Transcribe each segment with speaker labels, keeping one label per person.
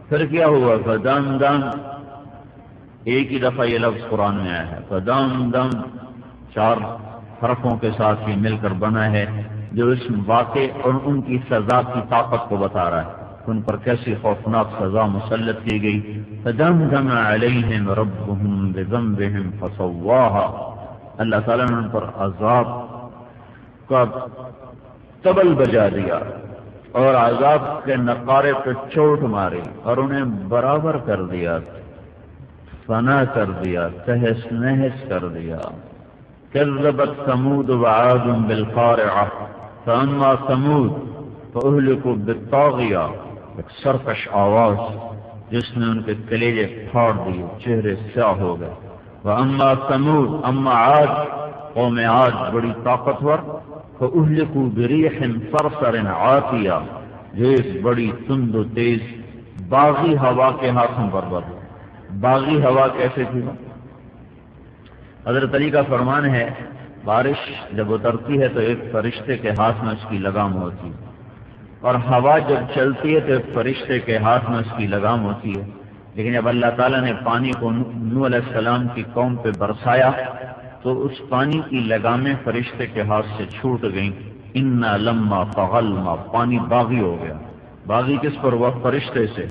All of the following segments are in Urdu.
Speaker 1: پھر کیا ہوا؟ فدمدم، ایک ہی دفعہ یہ لفظ قرآن میں آیا ہے فدمدم، 4 حرفوں کے ساتھ یہ مل کر بنا ہے، جو اس واقع اور ان کی سزا کی طاقت کو بتا رہا ہے، ان پر کیسی خوفناک سزا مسلط کی گئی۔ فدمدم علیہم ربہم بذنبہم فسواہا، اللہ تعالیٰ نے ان پر عذاب کا طبل بجا دیا اور عذاب کے نقارے پہ چوٹ ماری اور انہیں برابر کر دیا، فنا کر دیا، تہس نہس کر دیا۔ كذبت ثمود وعاد بالقارعة فأما ثمود فأهلكوا بالطاغية، ایک سرکش آواز جس نے ان کے کلیجے پھاڑ دیے، چہرے سیاہ ہو گئے۔ وأما ثمود، اما عاد، قوم عاد بڑی طاقتور، فأهلكوا بريح صرصر عاتية، جو اس بڑی تند و تیز باغی ہوا کے ہاتھوں برباد ہوئی۔ باغی ہوا کیسے تھی؟ حضرت علی کا فرمان ہے، بارش جب اترتی ہے تو ایک فرشتے کے ہاتھ میں اس کی لگام ہوتی ہے، اور ہوا جب چلتی ہے تو ایک فرشتے کے ہاتھ میں اس کی لگام ہوتی ہے، لیکن جب اللہ تعالیٰ نے پانی کو نوح علیہ السلام کی قوم پہ برسایا تو اس پانی کی لگامیں فرشتے کے ہاتھ سے چھوٹ گئیں۔ انا لما فغلما، پانی باغی ہو گیا۔ باغی کس پر ہوا؟ فرشتے سے،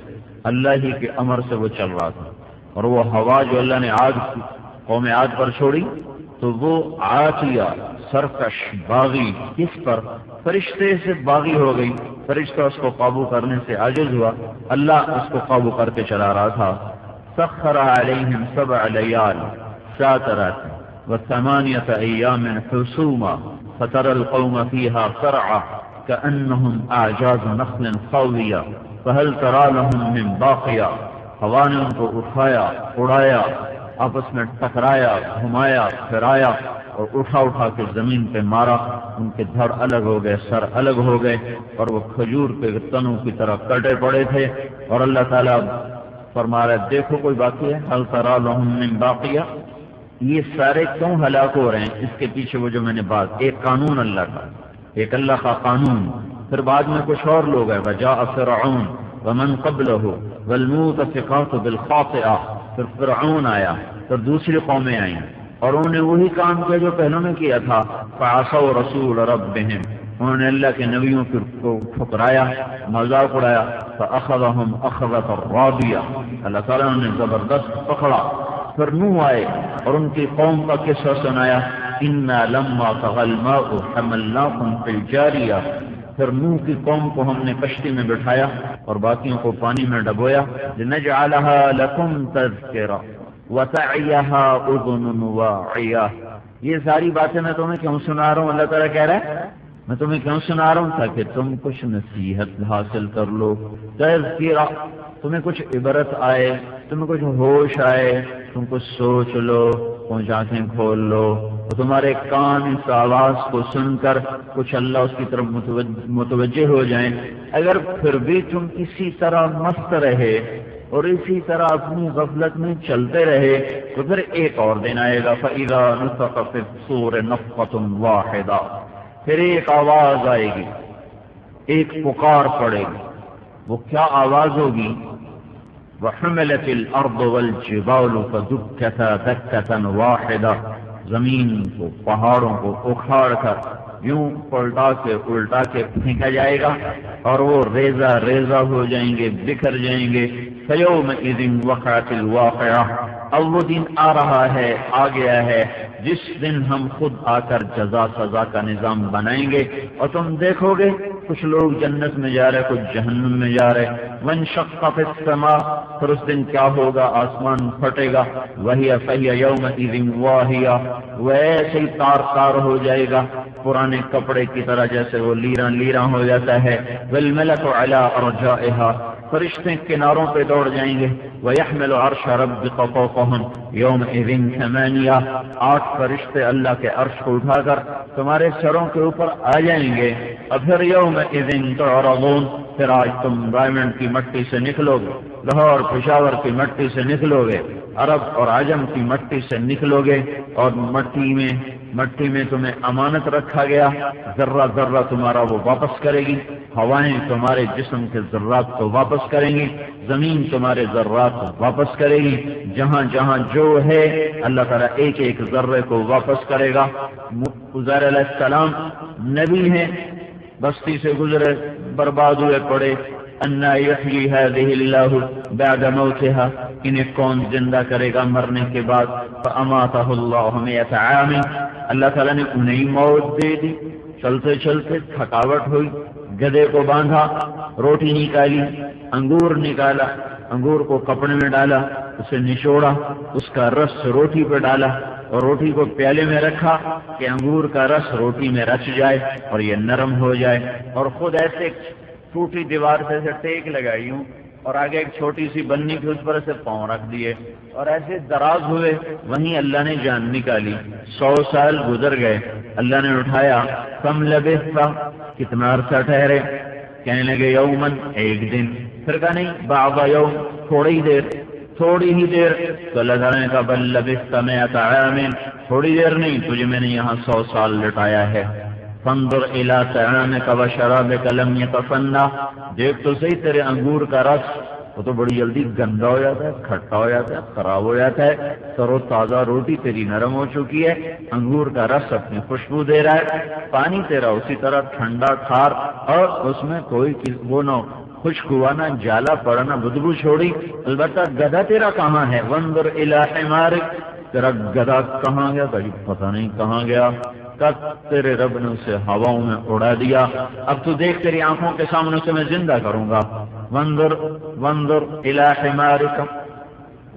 Speaker 1: اللہ ہی کے امر سے وہ چل رہا تھا، اور وہ ہوا جو اللہ نے قوم عاد پر چھوڑی تو وہ عاتیہ، سرکش، باغی، کس پر؟ فرشتے سے باغی ہو گئی۔ فرشتہ اس کو قابو کرنے سے عاجز ہوا، اللہ اس کو قابو کر کے چلا رہا تھا۔ سخر علیہم 7 لیال 7 راتیں و8 ایام حسوما فترى القوم فيها صرعى كأنهم أعجاز نخل خاوية فهل ترى لهم من باقية، ہوا نے ان کو اٹھایا، اڑایا، آپس میں ٹکرایا، گھمایا، پھرایا اور اٹھا کے زمین پہ مارا۔ ان کے دھڑ الگ ہو گئے، سر الگ ہو گئے، اور وہ کھجور کے تنوں کی طرح کٹے پڑے تھے۔ اور اللہ تعالیٰ فرما رہے دیکھو کوئی باقی ہے؟ هل ترى لهم من باقية، یہ سارے کیوں ہلاک ہو رہے ہیں؟ اس کے پیچھے وہ جو میں نے بات، ایک قانون اللہ کا، ایک اللہ کا قانون، پھر بعد میں کچھ اور لوگ ہیں، وجاء فرعون ومن قبله والمؤتفقات بالخاطئة، پھر فرعون آیا، پھر دوسری قومیں آئیں اور انہوں نے وہی کام کیا جو پہلوں نے کیا تھا۔ فعصوا رسول ربهم، انہوں نے اللہ کے نبیوں کو ٹھکرایا، مذاق اڑایا۔ فأخذهم أخذة رابية، اللہ تعالیٰ نے زبردست پکڑا۔ پھر نوح آئے اور ان کی قوم کا قصہ سنایا، انا لما طغى الماء حملناكم في الجارية، پھر نوح کی قوم کو ہم نے کشتی میں بٹھایا اور باقیوں کو پانی میں ڈبویا۔ لنجعلها لكم تذکرہ وتعیها اذن واعیہ، یہ ساری باتیں میں تمہیں کیوں سنا رہا ہوں؟ اللہ تعالیٰ کہہ رہا ہے میں تمہیں کیوں سنا رہا ہوں؟ تاکہ تم کچھ نصیحت حاصل کر لو، تذکرہ، تمہیں کچھ عبرت آئے، تمہیں کچھ ہوش آئے، تم کچھ سوچ لو، کچھ آنکھیں کھول لو، اور تمہارے کان اس آواز کو سن کر کچھ اللہ اس کی طرف متوجہ ہو جائیں۔ اگر پھر بھی تم اسی طرح مست رہے اور اسی طرح اپنی غفلت میں چلتے رہے تو پھر ایک اور دن آئے گا، فَإِذَا نُفِخَ فِي الصُّورِ نَفْخَةٌ وَاحِدَةٌ، پھر ایک آواز آئے گی، ایک پکار پڑے گی۔ وہ کیا آواز ہوگی؟ وَحُمِلَتِ الْأَرْضُ وَالْجِبَالُ فَدُكَّتَا دَكَّةً وَاحِدَةً، زمین کو، پہاڑوں کو اکھاڑ کر یوں الٹا کے پھینکا جائے گا اور وہ ریزہ ریزہ ہو جائیں گے، بکھر جائیں گے۔ فَيَوْمَئِذٍ وَقَعَتِ الْوَاقِعَةُ، اب وہ دن آ رہا ہے، آ گیا ہے، جس دن ہم خود آ کر جزا سزا کا نظام بنائیں گے، اور تم دیکھو گے کچھ لوگ جنت میں جا رہے، کچھ جہنم میں جا رہے۔ وَانشَقَّتِ السَّمَاءُ، پھر اس دن کیا ہوگا؟ آسمان پھٹے گا۔ وَهِيَ فَهِيَ يَوْمَئِذٍ وَاهِيَةٌ، وہ ایسے ہی تار ہو جائے گا، پرانے کپڑے کی طرح جیسے وہ لیراں ہو جاتا ہے۔ وَالْمَلَكُ عَلَىٰ أَرْجَائِهَا، فرشتے کناروں پہ دوڑ جائیں گے۔ وَيَحْمِلُ عَرْشَ رَبِّكَ فَوْقَهُمْ يَوْمَئِذٍ ثَمَانِيَةٌ، 8 فرشتے اللہ کے عرش کو اٹھا کر تمہارے سروں کے اوپر آ جائیں گے۔ اور پھر يَوْمَئِذٍ تُعْرَضُونَ، پھر آج تم ڈائمنڈ کی مٹی سے نکلو گے، لاہور پشاور کی مٹی سے نکلو گے، عرب اور عجم کی مٹی سے نکلو گے، اور مٹی میں تمہیں امانت رکھا گیا، ذرہ ذرہ تمہارا وہ واپس کرے گی، ہوائیں تمہارے جسم کے ذرات کو واپس کریں گی، زمین تمہارے ذرات کو واپس کرے گی، جہاں جہاں جو ہے اللہ تعالیٰ ایک ایک ذرے کو واپس کرے گا۔ عزیر علیہ السلام نبی ہیں، بستی سے گزرے، برباد ہوئے پڑے، انا یحیی ہذہ اللہ بعد موتہا، انہیں کون زندہ کرے گا مرنے کے بعد؟ فاماتہ اللہ مئۃ عام، اللہ تعالیٰ نے انہیں موت دے دی۔ چلتے چلتے تھکاوٹ ہوئی، گدھے کو باندھا، روٹی نکالی، انگور نکالا، انگور کو کپڑے میں ڈالا، اسے نچوڑا، اس کا رس روٹی پہ ڈالا اور روٹی کو پیالے میں رکھا کہ انگور کا رس روٹی میں رچ جائے اور یہ نرم ہو جائے، اور خود ایسے ٹوٹی دیوار سے ٹیک لگائی ہوں اور آگے ایک چھوٹی سی بنی تھی، اس پر سے پاؤں رکھ دیے اور ایسے دراز ہوئے، وہیں اللہ نے جان نکالی۔ 100 سال گزر گئے، اللہ نے اٹھایا، کم لبثت، کتنا عرصہ ٹھہرے؟ کہنے لگے یومن، ایک دن۔ پھر کہا نہیں، بعض یوم، تھوڑی ہی دیر۔ تو اللہ تعالیٰ نے کہا بل لبثت مئۃ عام، تھوڑی دیر نہیں، تجھے میں نے یہاں 100 سال لٹایا ہے۔ فانظر الی طعامک وشرابک لم یتفنى، دیکھ تو صحیح تیرے انگور کا رس، وہ تو بڑی جلدی گندا ہو جاتا ہے، کھٹا ہو جاتا ہے، خراب ہو جاتا ہے، تر و تازہ روٹی تیری نرم ہو چکی ہے، انگور کا رس اپنی خوشبو دے رہا ہے، پانی تیرا اسی طرح ٹھنڈا ٹھار، اور اس میں کوئی وہ نہ خشک ہوا، نہ جالا پڑا، نہ بدبو چھوڑی۔ البتہ گدھا تیرا کہاں ہے؟ وانظر الی حمارک، تیرا گدھا کہاں گیا؟ پتہ نہیں کہاں گیا، تیرے رب نے اسے ہواؤں میں اڑا دیا، اب تو دیکھ تیری آنکھوں کے سامنے اسے میں زندہ کروں گا۔ وانظر الی حمارک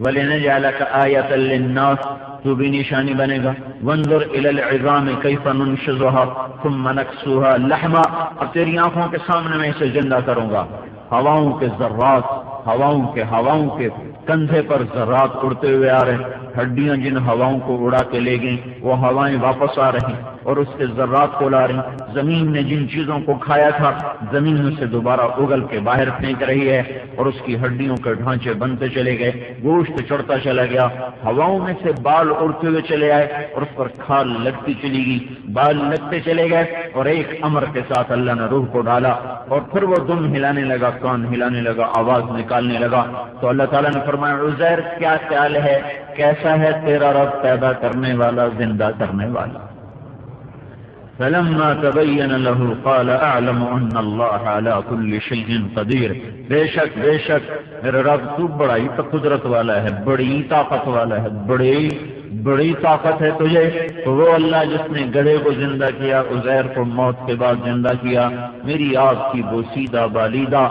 Speaker 1: ولنجعلک آیۃ للناس، تو بھی نشانی بنے گا۔ وانظر الی العظام کیف ننشزها ثم نکسوها لحما، اب تیری آنکھوں کے سامنے میں اسے زندہ کروں گا۔ ہواؤں کے ذرات، ہواؤں کے کندھے پر ذرات اڑتے ہوئے آ رہے، ہڈیاں جن ہواؤں کو اڑا کے لے گئیں وہ ہوائیں واپس آ رہی اور اس کے ذرات کو لا رہی۔ زمین نے جن چیزوں کو کھایا تھا زمین اسے دوبارہ اگل کے باہر پھینک رہی ہے اور اس کی ہڈیوں کے ڈھانچے بنتے چلے گئے، گوشت چڑھتا چلا گیا، ہواؤں میں سے بال اڑتے ہوئے چلے آئے اور اس پر کھال لگتی چلی گئی، بال لگتے چلے گئے، اور ایک امر کے ساتھ اللہ نے روح کو ڈالا اور پھر وہ دم ہلانے لگا، کان ہلانے لگا، آواز نکالنے لگا۔ تو اللہ تعالیٰ نے فرمایا عزیر کیا خیال ہے، کیسا ہے تیرا رب پیدا کرنے والا، زندہ کرنے والا؟ فلما تبين له قال اعلم ان الله على كل شيء قدير، بے شک میرا رب تو بڑا ہی قدرت والا ہے، بڑی طاقت والا ہے، بڑی طاقت ہے تجھے۔ تو وہ اللہ جس نے گدھے کو زندہ کیا، عزیر کو موت کے بعد زندہ کیا، میری آپ کی بوسیدہ بالیدہ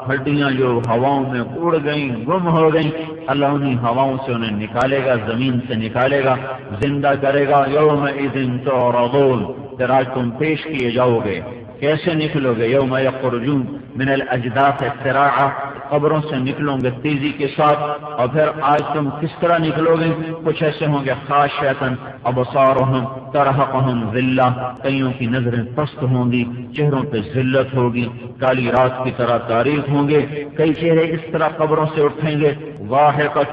Speaker 1: ہڈیاں جو ہواؤں میں اڑ گئیں، گم ہو گئیں، اللہ انہیں ہواؤں سے انہیں نکالے گا، زمین سے نکالے گا، زندہ کرے گا۔ یومئذ تعرضون، پھر آج تم پیش کیے جاؤ گے، کیسے نکلو گے؟ یوم یخرجون من الاجداث سراعا، قبروں سے نکلو گے تیزی کے ساتھ، اور پھر آج تم کس طرح نکلو گے؟ کچھ ایسے ہوں گے خاشعۃ ابصارهم ترهقهم ذلہ، کئیوں کی نظریں پست ہوں گی، چہروں پہ ذلت ہوگی، کالی رات کی طرح تاریک ہوں گے، کئی چہرے اس طرح قبروں سے اٹھیں گے، ضاحکۃ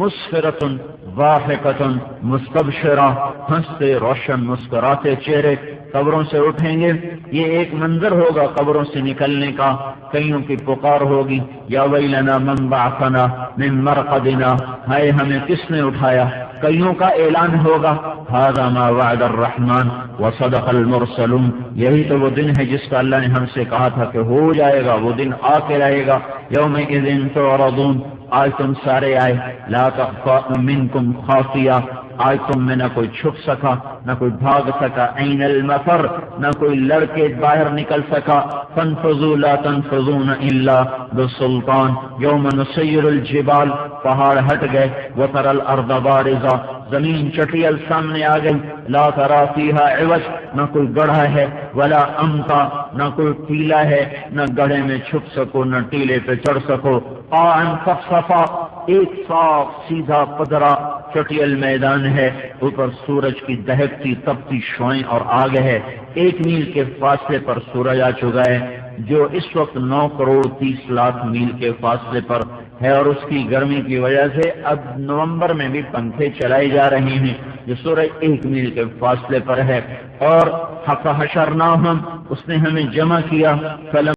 Speaker 1: مسفرۃ ضاحکۃ مستبشرہ، ہنستے روشن مسکراتے چہرے قبروں سے اٹھیں گے۔ یہ ایک منظر ہوگا قبروں سے نکلنے کا، کئیوں کی پکار ہوگی، یا ویلنا من بعثنا من مرقدنا، ہائے ہمیں کس نے اٹھایا، کئیوں کا اعلان ہوگا، ھذا ما وعد الرحمن وصدق المرسلون، یہی تو وہ دن ہے جس کا اللہ نے ہم سے کہا تھا کہ ہو جائے گا، وہ دن آ کے رہے گا۔ یومئذ تعرضون، آج تم سارے آئے، لا تخفى منکم خافیہ، آج تم میں نہ کوئی چھپ سکا، نہ کوئی بھاگ سکا، عین المفر، نہ کوئی لڑکے باہر نکل سکا، فانفذوا لا تنفذون الا بالسلطان، یوم نسیر الجبال، پہاڑ ہٹ گئے، وترى الارض بارزہ، زمین چٹیل سامنے آ گئی، لا ترى فیہا عوج، نہ کوئی گڑھا ہے، ولا امتا، نہ کوئی ٹیلا ہے، نہ گڑھے میں چھپ سکو، نہ ٹیلے پہ چڑھ سکو، قاعا صفصفا، ایک صاف سیدھا پدرا چٹیل میدان ہے، اوپر سورج کی دہکتی تپتی شعاعیں اور آگ ہے، 1 میل کے فاصلے پر سورج آ چکا ہے، جو اس وقت 9 کروڑ 30 لاکھ میل کے فاصلے پر ہے، اور اس کی گرمی کی وجہ سے اب نومبر میں بھی پنکھے چلائے جا رہے ہیں، جو سورج 1 میل کے فاصلے پر ہے۔ اور فحشرناہم، اس نے ہمیں جمع کیا، فلم